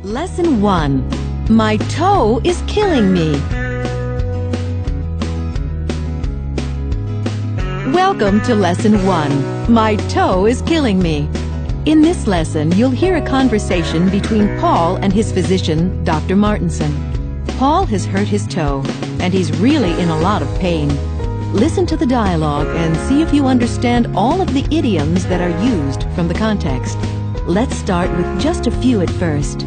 Lesson 1. My toe is killing me. Welcome to Lesson 1. My toe is killing me. In this lesson, you'll hear a conversation between Paul and his physician, Dr. Martinson. Paul has hurt his toe, and he's really in a lot of pain. Listen to the dialogue and see if you understand all of the idioms that are used from the context. Let's start with just a few at first.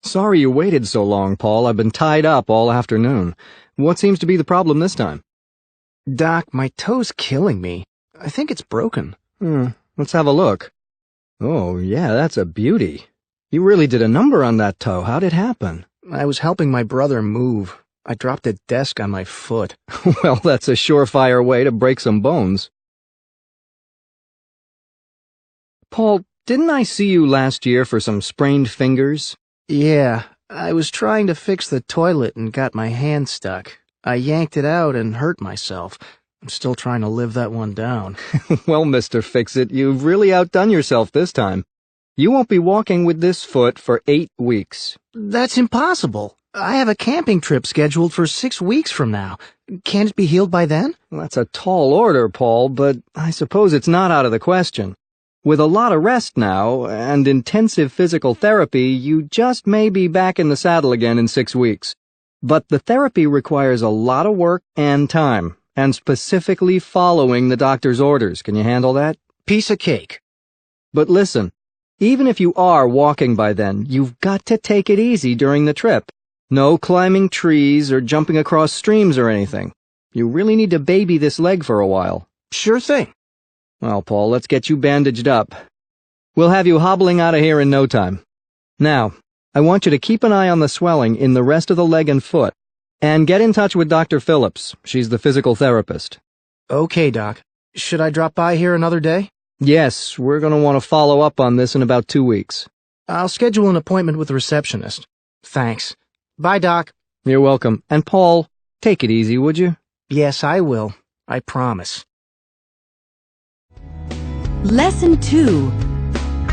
Sorry you waited so long, Paul. I've been tied up all afternoon. What seems to be the problem this time? Doc, my toe's killing me. I think it's broken. Let's have a look. Oh, yeah, that's a beauty. You really did a number on that toe. How'd it happen? I was helping my brother move. I dropped a desk on my foot. Well, that's a surefire way to break some bones. Paul, didn't I see you last year for some sprained fingers? Yeah, I was trying to fix the toilet and got my hand stuck. I yanked it out and hurt myself. I'm still trying to live that one down. Well, Mr. Fix-It, you've really outdone yourself this time. You won't be walking with this foot for 8 weeks. That's impossible. I have a camping trip scheduled for 6 weeks from now. Can't it be healed by then? Well, that's a tall order, Paul, but I suppose it's not out of the question. With a lot of rest now, and intensive physical therapy, you just may be back in the saddle again in 6 weeks. But the therapy requires a lot of work and time, and specifically following the doctor's orders. Can you handle that? Piece of cake. But listen, even if you are walking by then, you've got to take it easy during the trip. No climbing trees or jumping across streams or anything. You really need to baby this leg for a while. Sure thing. Well, Paul, let's get you bandaged up. We'll have you hobbling out of here in no time. Now, I want you to keep an eye on the swelling in the rest of the leg and foot, and get in touch with Dr. Phillips. She's the physical therapist. Okay, Doc. Should I drop by here another day? Yes, we're going to want to follow up on this in about 2 weeks. I'll schedule an appointment with the receptionist. Thanks. Bye, Doc. You're welcome. And Paul, take it easy, would you? Yes, I will. I promise. Lesson 2.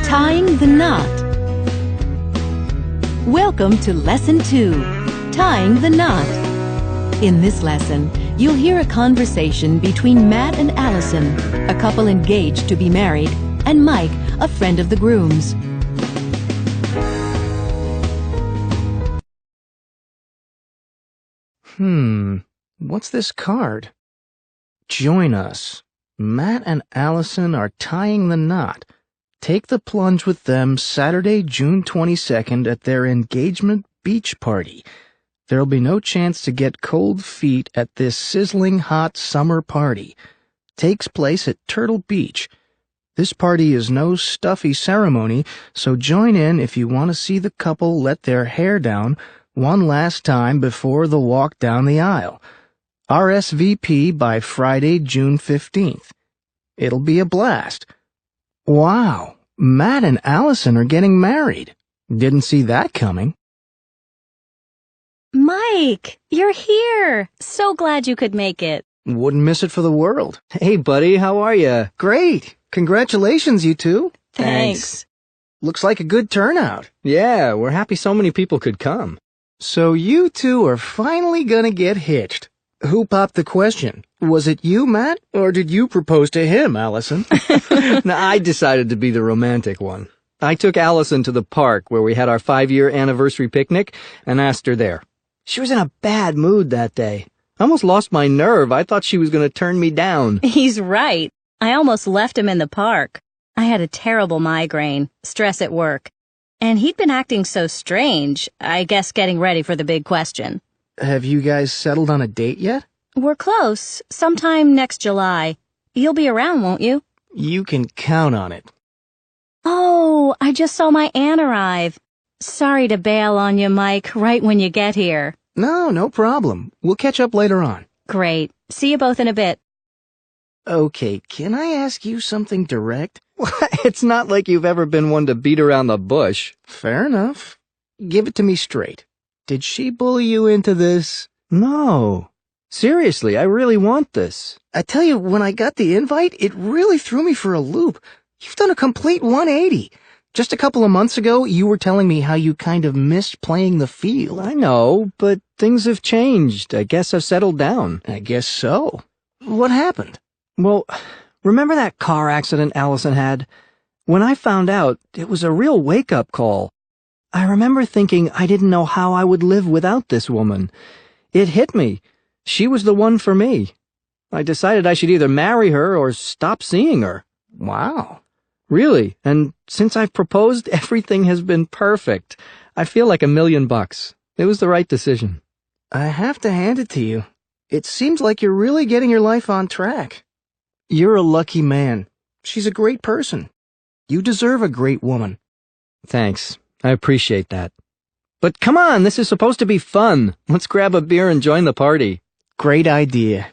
Tying the knot. Welcome to Lesson 2. Tying the knot. In this lesson, you'll hear a conversation between Matt and Allison, a couple engaged to be married, and Mike, a friend of the groom's. What's this card? Join us. Matt and Allison are tying the knot. Take the plunge with them Saturday, June 22nd at their engagement beach party. There'll be no chance to get cold feet at this sizzling hot summer party. Takes place at Turtle Beach. This party is no stuffy ceremony, so join in if you want to see the couple let their hair down one last time before the walk down the aisle. RSVP by Friday, June 15th. It'll be a blast. Wow, Matt and Allison are getting married. Didn't see that coming. Mike, you're here. So glad you could make it. Wouldn't miss it for the world. Hey, buddy, how are you? Great. Congratulations, you two. Thanks. Looks like a good turnout. Yeah, we're happy so many people could come. So you two are finally gonna get hitched. Who popped the question? Was it you, Matt, or did you propose to him, Allison? Now, I decided to be the romantic one. I took Allison to the park where we had our 5-year anniversary picnic and asked her there. She was in a bad mood that day. I almost lost my nerve. I thought she was going to turn me down. He's right. I almost left him in the park. I had a terrible migraine, stress at work. And he'd been acting so strange, I guess getting ready for the big question. Have you guys settled on a date yet? We're close. Sometime next July. You'll be around, won't you? You can count on it. Oh, I just saw my aunt arrive. Sorry to bail on you, Mike, right when you get here. No problem. We'll catch up later on. Great. See you both in a bit. Okay, can I ask you something direct? It's not like you've ever been one to beat around the bush. Fair enough. Give it to me straight. Did she bully you into this? No. Seriously, I really want this. I tell you, when I got the invite, it really threw me for a loop. You've done a complete 180. Just a couple of months ago, you were telling me how you kind of missed playing the field. I know, but things have changed. I guess I've settled down. I guess so. What happened? Well, remember that car accident Allison had? When I found out, it was a real wake-up call. I remember thinking I didn't know how I would live without this woman. It hit me. She was the one for me. I decided I should either marry her or stop seeing her. Wow. Really, and since I've proposed, everything has been perfect. I feel like $1,000,000. It was the right decision. I have to hand it to you. It seems like you're really getting your life on track. You're a lucky man. She's a great person. You deserve a great woman. Thanks. I appreciate that. But come on, this is supposed to be fun. Let's grab a beer and join the party. Great idea.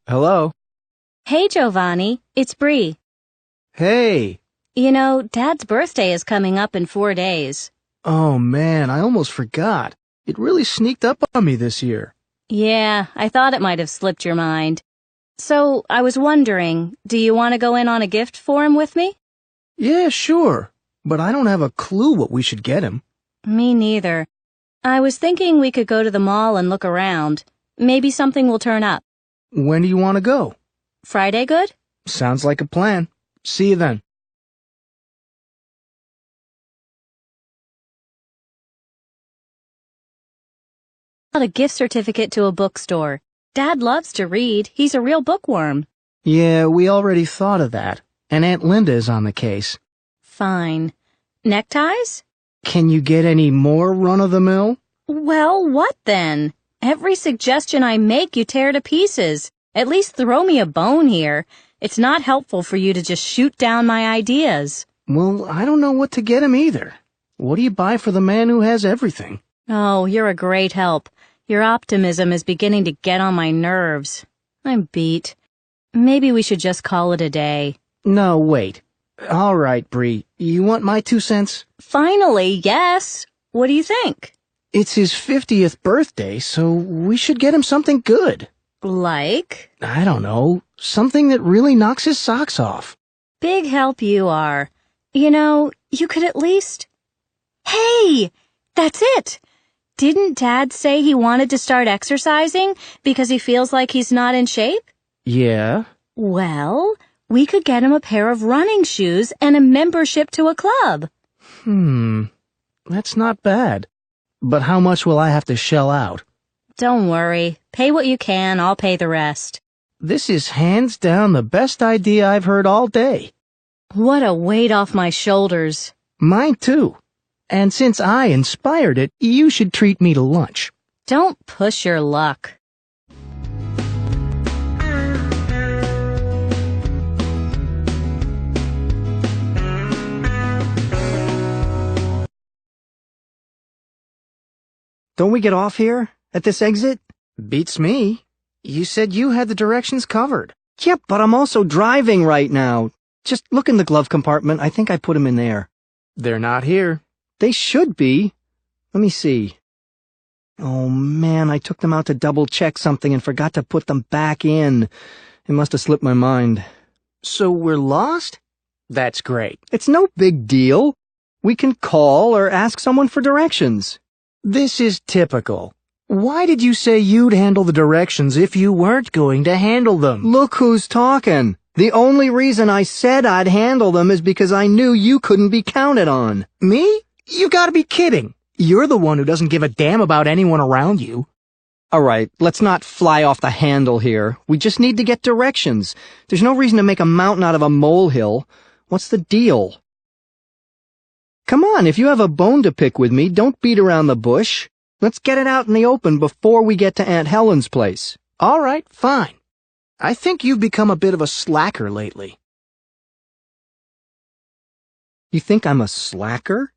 Hello? Hey, Giovanni. It's Bree. Hey. You know, Dad's birthday is coming up in 4 days. Oh, man, I almost forgot. It really sneaked up on me this year. Yeah, I thought it might have slipped your mind. So, I was wondering, do you want to go in on a gift for him with me? Yeah, sure. But I don't have a clue what we should get him. Me neither. I was thinking we could go to the mall and look around. Maybe something will turn up. When do you want to go? Friday good? Sounds like a plan. See you then. Got a gift certificate to a bookstore. Dad loves to read. He's a real bookworm. Yeah, we already thought of that. And Aunt Linda is on the case. Fine. Neckties? Can you get any more run-of-the-mill? Well, what then? Every suggestion I make you tear to pieces. At least throw me a bone here. It's not helpful for you to just shoot down my ideas. Well, I don't know what to get him either. What do you buy for the man who has everything? Oh, you're a great help. Your optimism is beginning to get on my nerves. I'm beat. Maybe we should just call it a day. No, wait. All right, Bree. You want my 2 cents? Finally, yes. What do you think? It's his 50th birthday, so we should get him something good. Like? I don't know. Something that really knocks his socks off. Big help you are. You know, you could at least... Hey! That's it! Didn't Dad say he wanted to start exercising because he feels like he's not in shape? Yeah? Well, we could get him a pair of running shoes and a membership to a club. That's not bad. But how much will I have to shell out? Don't worry. Pay what you can, I'll pay the rest. This is hands down the best idea I've heard all day. What a weight off my shoulders. Mine too. And since I inspired it, you should treat me to lunch. Don't push your luck. Don't we get off here? At this exit? Beats me. You said you had the directions covered. Yep, but I'm also driving right now. Just look in the glove compartment. I think I put them in there. They're not here. They should be. Let me see. Oh, man, I took them out to double-check something and forgot to put them back in. It must have slipped my mind. So we're lost? That's great. It's no big deal. We can call or ask someone for directions. This is typical. Why did you say you'd handle the directions if you weren't going to handle them? Look who's talking. The only reason I said I'd handle them is because I knew you couldn't be counted on. Me? You gotta be kidding. You're the one who doesn't give a damn about anyone around you. All right, let's not fly off the handle here. We just need to get directions. There's no reason to make a mountain out of a molehill. What's the deal? Come on, if you have a bone to pick with me, don't beat around the bush. Let's get it out in the open before we get to Aunt Helen's place. All right, fine. I think you've become a bit of a slacker lately. You think I'm a slacker?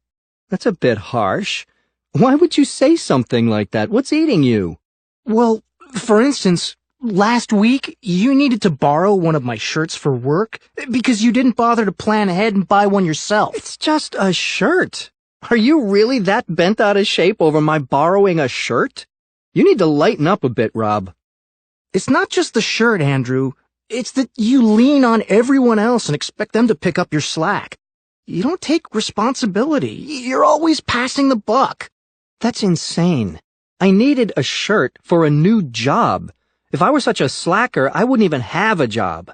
That's a bit harsh. Why would you say something like that? What's eating you? Well, for instance, last week you needed to borrow one of my shirts for work because you didn't bother to plan ahead and buy one yourself. It's just a shirt. Are you really that bent out of shape over my borrowing a shirt? You need to lighten up a bit, Rob. It's not just the shirt, Andrew. It's that you lean on everyone else and expect them to pick up your slack. You don't take responsibility. You're always passing the buck. That's insane. I needed a shirt for a new job. If I were such a slacker, I wouldn't even have a job.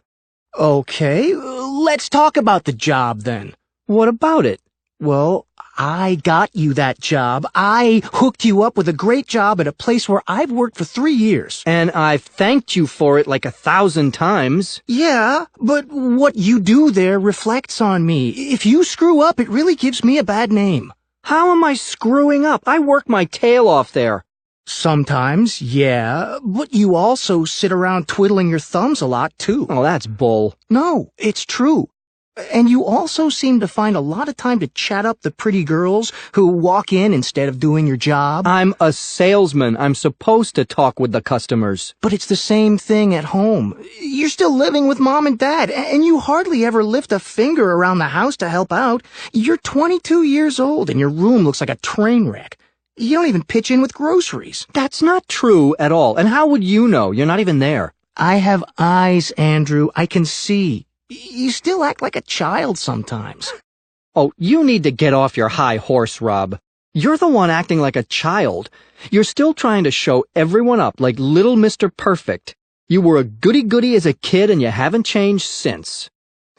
Okay, let's talk about the job then. What about it? Well, I got you that job. I hooked you up with a great job at a place where I've worked for 3 years. And I've thanked you for it like 1,000 times. Yeah, but what you do there reflects on me. If you screw up, it really gives me a bad name. How am I screwing up? I work my tail off there. Sometimes, yeah, but you also sit around twiddling your thumbs a lot, too. Oh, that's bull. No, it's true. And you also seem to find a lot of time to chat up the pretty girls who walk in instead of doing your job. I'm a salesman. I'm supposed to talk with the customers. But it's the same thing at home. You're still living with Mom and Dad, and you hardly ever lift a finger around the house to help out. You're 22 years old, and your room looks like a train wreck. You don't even pitch in with groceries. That's not true at all. And how would you know? You're not even there. I have eyes, Andrew. I can see. You still act like a child sometimes. Oh, you need to get off your high horse, Rob. You're the one acting like a child. You're still trying to show everyone up like little Mr. Perfect. You were a goody-goody as a kid and you haven't changed since.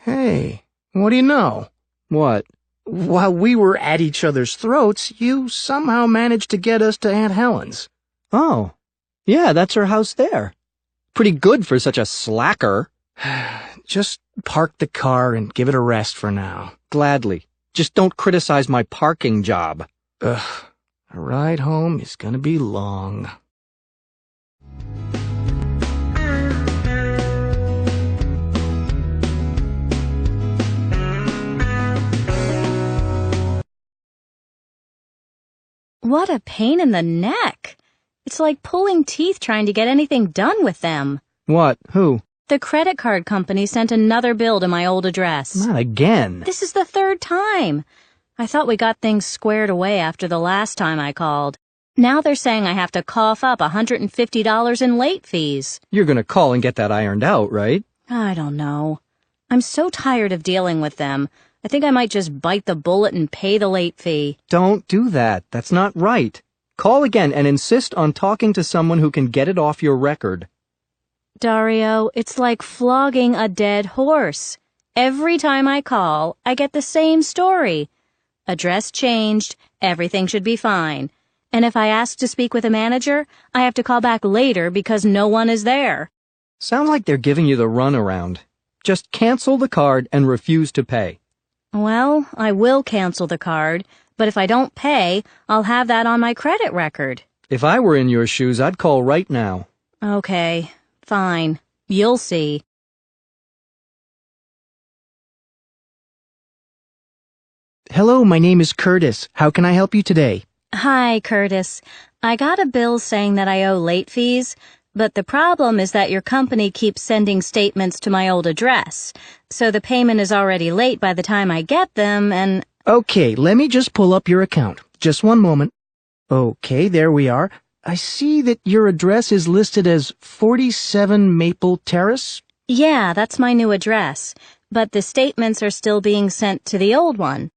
Hey, what do you know? What? While we were at each other's throats, you somehow managed to get us to Aunt Helen's. Oh, yeah, that's her house there. Pretty good for such a slacker. Just park the car and give it a rest for now. Gladly. Just don't criticize my parking job. Ugh, a ride home is gonna be long. What a pain in the neck. It's like pulling teeth trying to get anything done with them. What? Who? The credit card company sent another bill to my old address. Not again. This is the third time. I thought we got things squared away after the last time I called. Now they're saying I have to cough up $150 in late fees. You're gonna call and get that ironed out, right? I don't know. I'm so tired of dealing with them. I think I might just bite the bullet and pay the late fee. Don't do that. That's not right. Call again and insist on talking to someone who can get it off your record. Dario, it's like flogging a dead horse. Every time I call, I get the same story. Address changed, everything should be fine. And if I ask to speak with a manager, I have to call back later because no one is there. Sounds like they're giving you the runaround. Just cancel the card and refuse to pay. Well, I will cancel the card, but if I don't pay, I'll have that on my credit record. If I were in your shoes, I'd call right now. Okay, fine. You'll see. Hello, my name is Curtis. How can I help you today? Hi, Curtis. I got a bill saying that I owe late fees, but the problem is that your company keeps sending statements to my old address, so the payment is already late by the time I get them, and... Okay, let me just pull up your account. Just one moment. Okay, there we are. I see that your address is listed as 47 Maple Terrace. Yeah, that's my new address, but the statements are still being sent to the old one.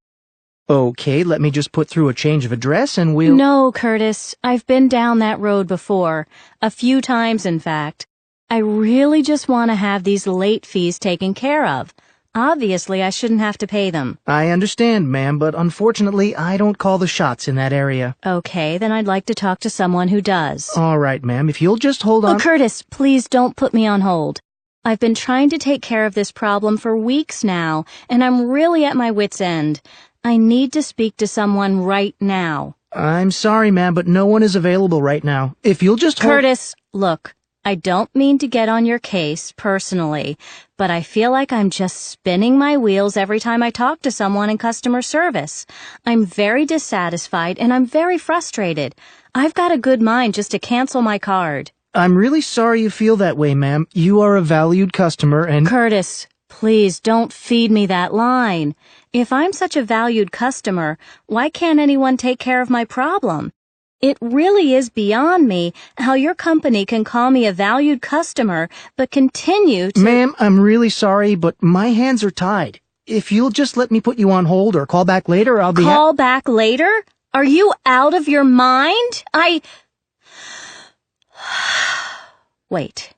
Okay, let me just put through a change of address and we'll... No, Curtis, I've been down that road before. A few times, in fact. I really just want to have these late fees taken care of. Obviously, I shouldn't have to pay them. I understand, ma'am, but unfortunately, I don't call the shots in that area. Okay, then I'd like to talk to someone who does. All right, ma'am, if you'll just hold on... Oh, Curtis, please don't put me on hold. I've been trying to take care of this problem for weeks now, and I'm really at my wit's end. I need to speak to someone right now. I'm sorry, ma'am, but no one is available right now. If you'll just hold... Curtis, look, I don't mean to get on your case personally, but I feel like I'm just spinning my wheels every time I talk to someone in customer service. I'm very dissatisfied and I'm very frustrated. I've got a good mind just to cancel my card. I'm really sorry you feel that way, ma'am. You are a valued customer and— Curtis, please don't feed me that line. If I'm such a valued customer, why can't anyone take care of my problem? It really is beyond me how your company can call me a valued customer but continue to— Ma'am, I'm really sorry, but my hands are tied. If you'll just let me put you on hold or call back later, I'll be— Call back later? Are you out of your mind? Wait.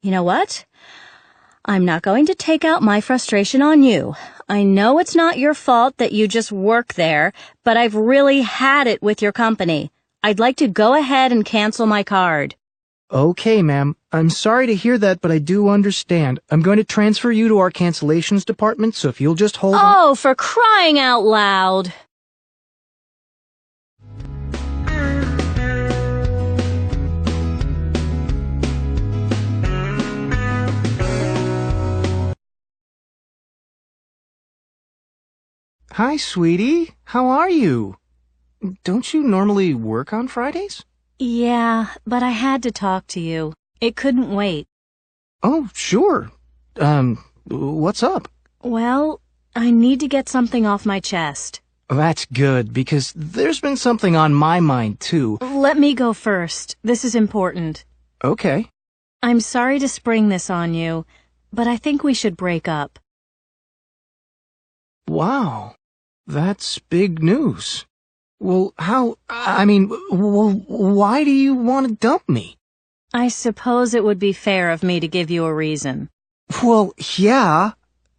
You know what? I'm not going to take out my frustration on you. I know it's not your fault that you just work there, but I've really had it with your company. I'd like to go ahead and cancel my card. Okay, ma'am. I'm sorry to hear that, but I do understand. I'm going to transfer you to our cancellations department, so if you'll just hold on— Oh, for crying out loud! Hi, sweetie. How are you? Don't you normally work on Fridays? Yeah, but I had to talk to you. It couldn't wait. Oh, sure. What's up? Well, I need to get something off my chest. That's good, because there's been something on my mind, too. Let me go first. This is important. Okay. I'm sorry to spring this on you, but I think we should break up. Wow. That's big news. Well, why do you want to dump me? I suppose it would be fair of me to give you a reason. Well, yeah.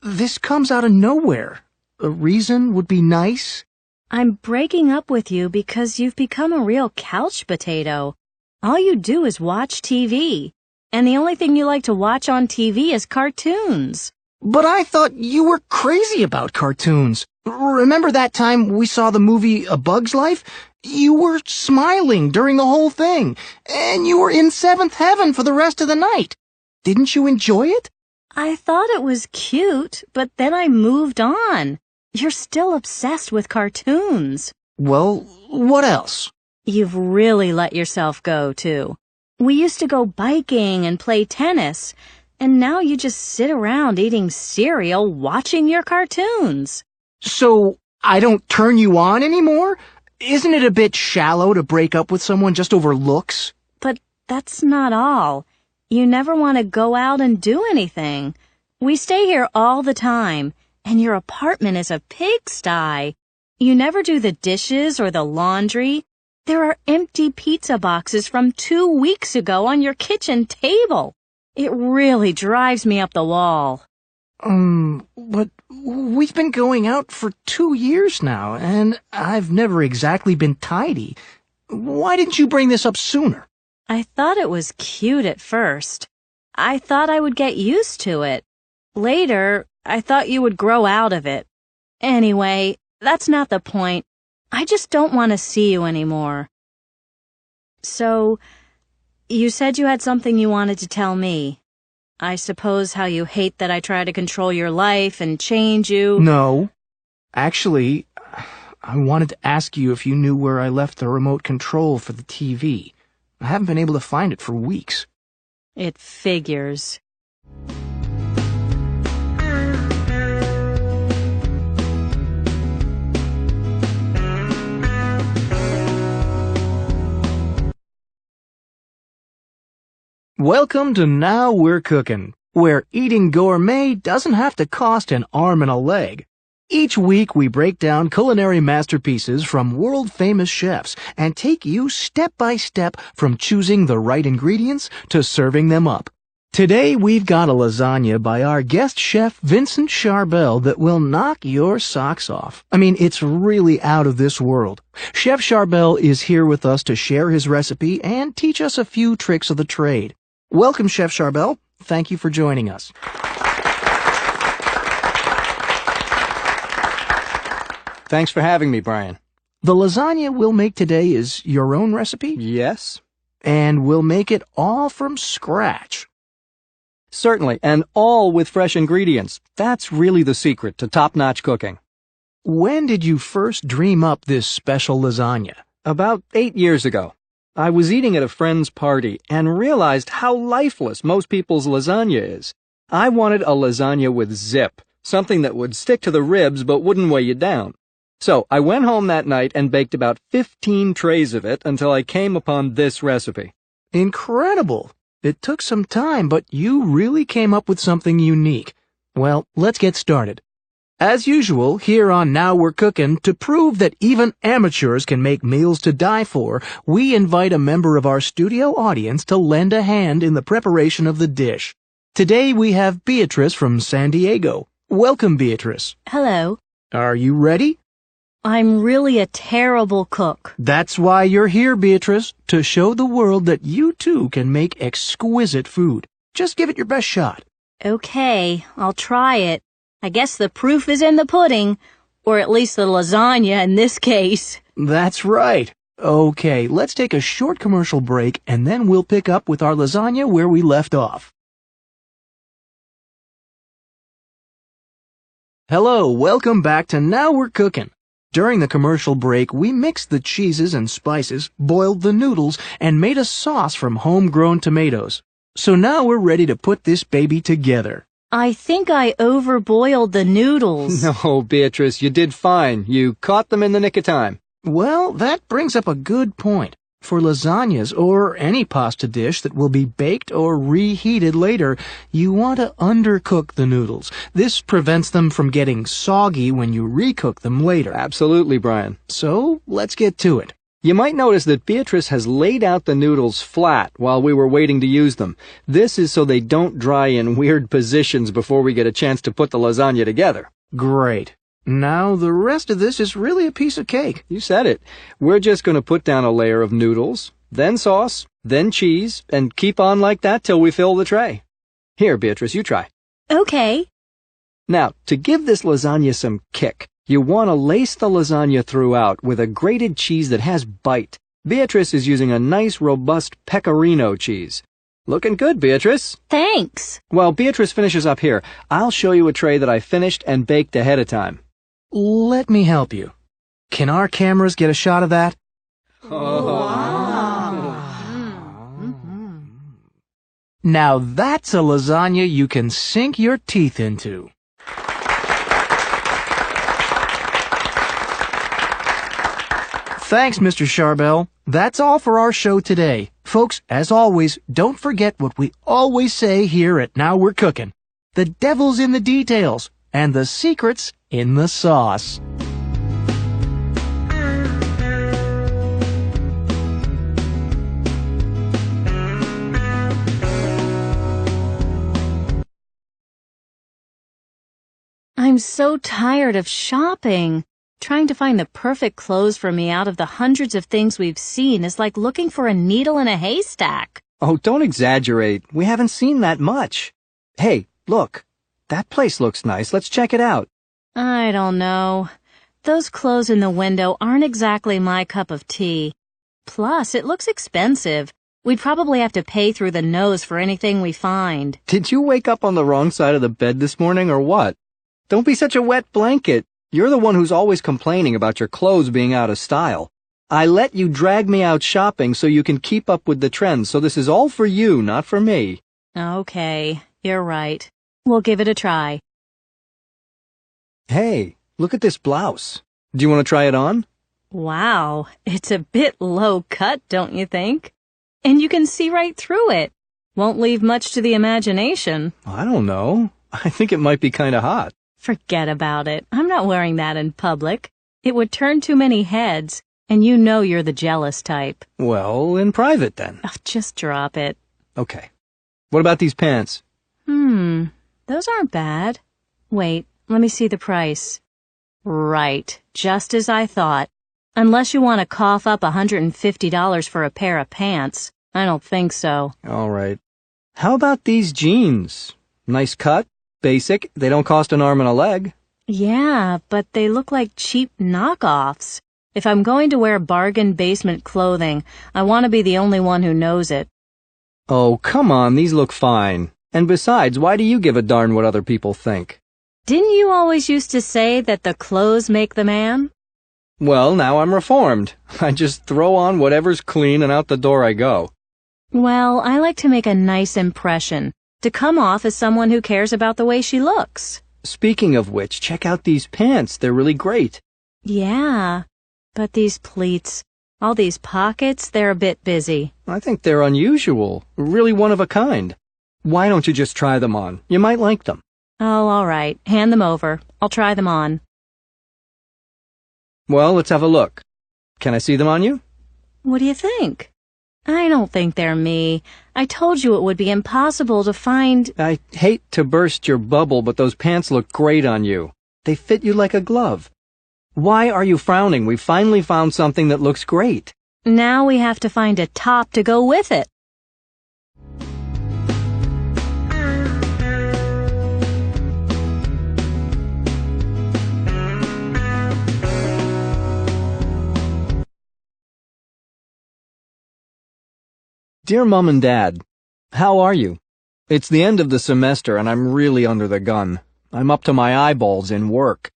This comes out of nowhere. A reason would be nice. I'm breaking up with you because you've become a real couch potato. All you do is watch TV. And the only thing you like to watch on TV is cartoons. But I thought you were crazy about cartoons. Remember that time we saw the movie A Bug's Life? You were smiling during the whole thing, and you were in seventh heaven for the rest of the night. Didn't you enjoy it? I thought it was cute, but then I moved on. You're still obsessed with cartoons. Well, what else? You've really let yourself go, too. We used to go biking and play tennis, and now you just sit around eating cereal watching your cartoons. So I don't turn you on anymore? Isn't it a bit shallow to break up with someone just over looks? But that's not all. You never want to go out and do anything. We stay here all the time, and your apartment is a pigsty. You never do the dishes or the laundry. There are empty pizza boxes from 2 weeks ago on your kitchen table. It really drives me up the wall. But we've been going out for 2 years now, and I've never exactly been tidy. Why didn't you bring this up sooner? I thought it was cute at first. I thought I would get used to it. Later, I thought you would grow out of it. Anyway, that's not the point. I just don't want to see you anymore. So, you said you had something you wanted to tell me. I suppose how you hate that I try to control your life and change you. No. Actually, I wanted to ask you if you knew where I left the remote control for the TV. I haven't been able to find it for weeks. It figures. Welcome to Now We're Cooking, where eating gourmet doesn't have to cost an arm and a leg. Each week we break down culinary masterpieces from world-famous chefs and take you step by step from choosing the right ingredients to serving them up. Today we've got a lasagna by our guest chef Vincent Charbel that will knock your socks off. I mean, it's really out of this world. Chef Charbel is here with us to share his recipe and teach us a few tricks of the trade. Welcome, Chef Charbel. Thank you for joining us. Thanks for having me, Brian. The lasagna we'll make today is your own recipe? Yes? And we'll make it all from scratch. Certainly, and all with fresh ingredients. That's really the secret to top-notch cooking. When did you first dream up this special lasagna? About 8 years ago. I was eating at a friend's party and realized how lifeless most people's lasagna is. I wanted a lasagna with zip, something that would stick to the ribs but wouldn't weigh you down. So I went home that night and baked about 15 trays of it until I came upon this recipe. Incredible! It took some time, but you really came up with something unique. Well, let's get started. As usual, here on Now We're Cooking, to prove that even amateurs can make meals to die for, we invite a member of our studio audience to lend a hand in the preparation of the dish. Today we have Beatrice from San Diego. Welcome, Beatrice. Hello. Are you ready? I'm really a terrible cook. That's why you're here, Beatrice, to show the world that you too can make exquisite food. Just give it your best shot. Okay, I'll try it. I guess the proof is in the pudding, or at least the lasagna in this case. That's right. Okay, let's take a short commercial break and then we'll pick up with our lasagna where we left off. Hello, welcome back to Now We're Cooking. During the commercial break, we mixed the cheeses and spices, boiled the noodles, and made a sauce from homegrown tomatoes. So now we're ready to put this baby together. I think I overboiled the noodles. No, Beatrice, you did fine. You caught them in the nick of time. Well, that brings up a good point. For lasagnas or any pasta dish that will be baked or reheated later, you want to undercook the noodles. This prevents them from getting soggy when you recook them later. Absolutely, Brian. So, let's get to it. You might notice that Beatrice has laid out the noodles flat while we were waiting to use them. This is so they don't dry in weird positions before we get a chance to put the lasagna together. Great. Now the rest of this is really a piece of cake. You said it. We're just going to put down a layer of noodles, then sauce, then cheese, and keep on like that till we fill the tray. Here, Beatrice, you try. Okay. Now, to give this lasagna some kick, you want to lace the lasagna throughout with a grated cheese that has bite. Beatrice is using a nice, robust pecorino cheese. Looking good, Beatrice. Thanks. While Beatrice finishes up here, I'll show you a tray that I finished and baked ahead of time. Let me help you. Can our cameras get a shot of that? Now that's a lasagna you can sink your teeth into. Thanks, Mr. Charbel. That's all for our show today. Folks, as always, don't forget what we always say here at Now We're Cooking. The devil's in the details, and the secret's in the sauce. I'm so tired of shopping. Trying to find the perfect clothes for me out of the hundreds of things we've seen is like looking for a needle in a haystack. Oh, don't exaggerate. We haven't seen that much. Hey, look. That place looks nice. Let's check it out. I don't know. Those clothes in the window aren't exactly my cup of tea. Plus, it looks expensive. We'd probably have to pay through the nose for anything we find. Did you wake up on the wrong side of the bed this morning or what? Don't be such a wet blanket. You're the one who's always complaining about your clothes being out of style. I let you drag me out shopping so you can keep up with the trends, so this is all for you, not for me. Okay, you're right. We'll give it a try. Hey, look at this blouse. Do you want to try it on? Wow, it's a bit low cut, don't you think? And you can see right through it. Won't leave much to the imagination. I don't know. I think it might be kind of hot. Forget about it. I'm not wearing that in public. It would turn too many heads, and you know you're the jealous type. Well, in private then. Oh, just drop it. Okay. What about these pants? Those aren't bad. Wait, let me see the price. Right, just as I thought. Unless you want to cough up $150 for a pair of pants. I don't think so. All right. How about these jeans? Nice cut, basic, they don't cost an arm and a leg. Yeah, but they look like cheap knockoffs. If I'm going to wear bargain basement clothing, I want to be the only one who knows it. Oh, come on, these look fine. And besides, why do you give a darn what other people think? Didn't you always used to say that the clothes make the man? Well, now I'm reformed. I just throw on whatever's clean and out the door I go. Well, I like to make a nice impression, to come off as someone who cares about the way she looks. Speaking of which, check out these pants. They're really great. Yeah, but these pleats, all these pockets, they're a bit busy. I think they're unusual, really one of a kind. Why don't you just try them on? You might like them. Oh, all right. Hand them over. I'll try them on. Well, let's have a look. Can I see them on you? What do you think? I don't think they're me. I told you it would be impossible to find... I hate to burst your bubble, but those pants look great on you. They fit you like a glove. Why are you frowning? We finally found something that looks great. Now we have to find a top to go with it. Dear Mom and Dad, how are you? It's the end of the semester and I'm really under the gun. I'm up to my eyeballs in work.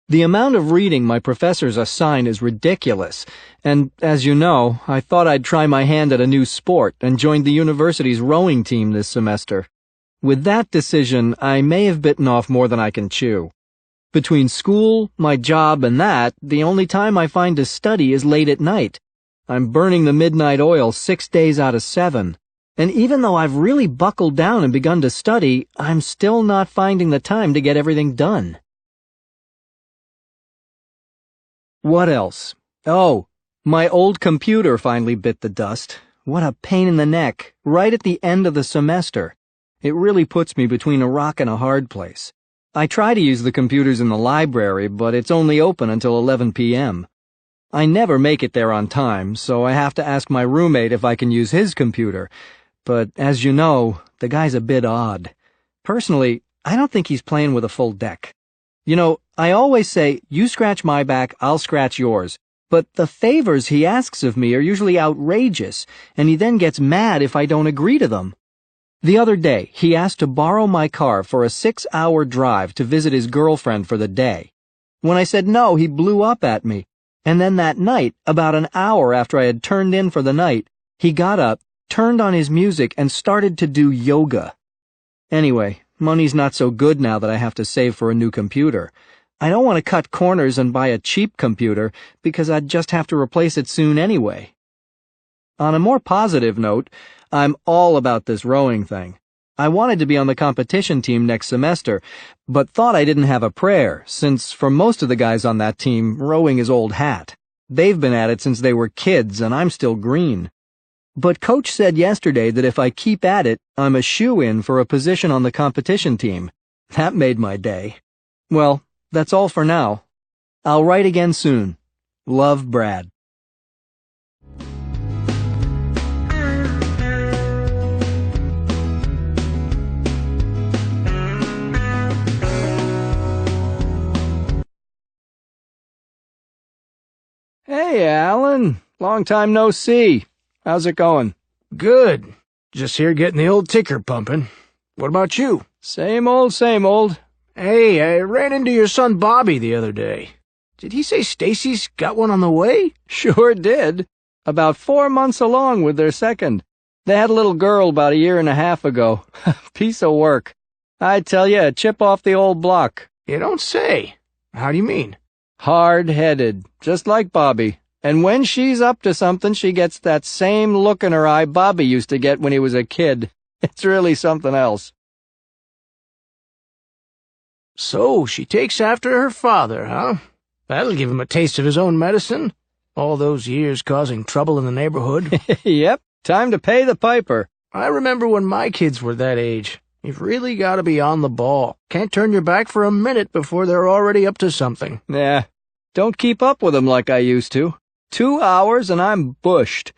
The amount of reading my professors assign is ridiculous, and as you know, I thought I'd try my hand at a new sport and joined the university's rowing team this semester. With that decision, I may have bitten off more than I can chew. Between school, my job, and that, the only time I find to study is late at night. I'm burning the midnight oil 6 days out of 7. And even though I've really buckled down and begun to study, I'm still not finding the time to get everything done. What else? Oh, my old computer finally bit the dust. What a pain in the neck, right at the end of the semester. It really puts me between a rock and a hard place. I try to use the computers in the library, but it's only open until 11 p.m. I never make it there on time, so I have to ask my roommate if I can use his computer. But as you know, the guy's a bit odd. Personally, I don't think he's playing with a full deck. You know, I always say, you scratch my back, I'll scratch yours. But the favors he asks of me are usually outrageous, and he then gets mad if I don't agree to them. The other day, he asked to borrow my car for a 6-hour drive to visit his girlfriend for the day. When I said no, he blew up at me. And then that night, about an hour after I had turned in for the night, he got up, turned on his music, and started to do yoga. Anyway, money's not so good now that I have to save for a new computer. I don't want to cut corners and buy a cheap computer because I'd just have to replace it soon anyway. On a more positive note, I'm all about this rowing thing. I wanted to be on the competition team next semester, but thought I didn't have a prayer, since for most of the guys on that team, rowing is old hat. They've been at it since they were kids, and I'm still green. But Coach said yesterday that if I keep at it, I'm a shoo-in for a position on the competition team. That made my day. Well, that's all for now. I'll write again soon. Love, Brad. Hey, Alan. Long time no see. How's it going? Good. Just here getting the old ticker pumping. What about you? Same old, same old. Hey, I ran into your son Bobby the other day. Did he say Stacy's got one on the way? Sure did. About 4 months along with their second. They had a little girl about 1.5 years ago. Piece of work. I tell you, a chip off the old block. You don't say. How do you mean? Hard-headed, just like Bobby. And when she's up to something, she gets that same look in her eye Bobby used to get when he was a kid. It's really something else. So she takes after her father, huh? That'll give him a taste of his own medicine. All those years causing trouble in the neighborhood. Yep, time to pay the piper. I remember when my kids were that age. You've really got to be on the ball. Can't turn your back for a minute before they're already up to something. Yeah, don't keep up with them like I used to. 2 hours and I'm bushed.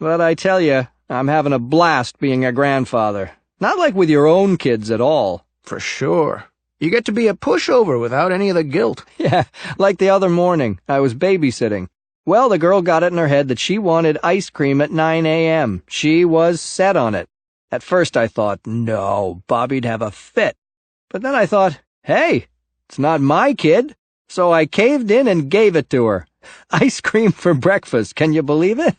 But I tell you, I'm having a blast being a grandfather. Not like with your own kids at all. For sure. You get to be a pushover without any of the guilt. Yeah, like the other morning, I was babysitting. Well, the girl got it in her head that she wanted ice cream at 9 a.m. She was set on it. At first I thought, no, Bobby'd have a fit. But then I thought, hey, it's not my kid. So I caved in and gave it to her. Ice cream for breakfast, can you believe it?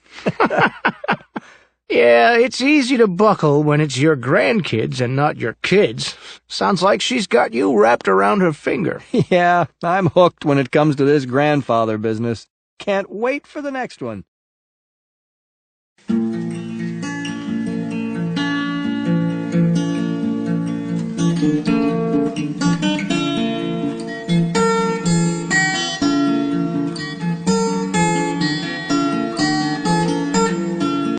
Yeah, it's easy to buckle when it's your grandkids and not your kids. Sounds like she's got you wrapped around her finger. Yeah, I'm hooked when it comes to this grandfather business. Can't wait for the next one.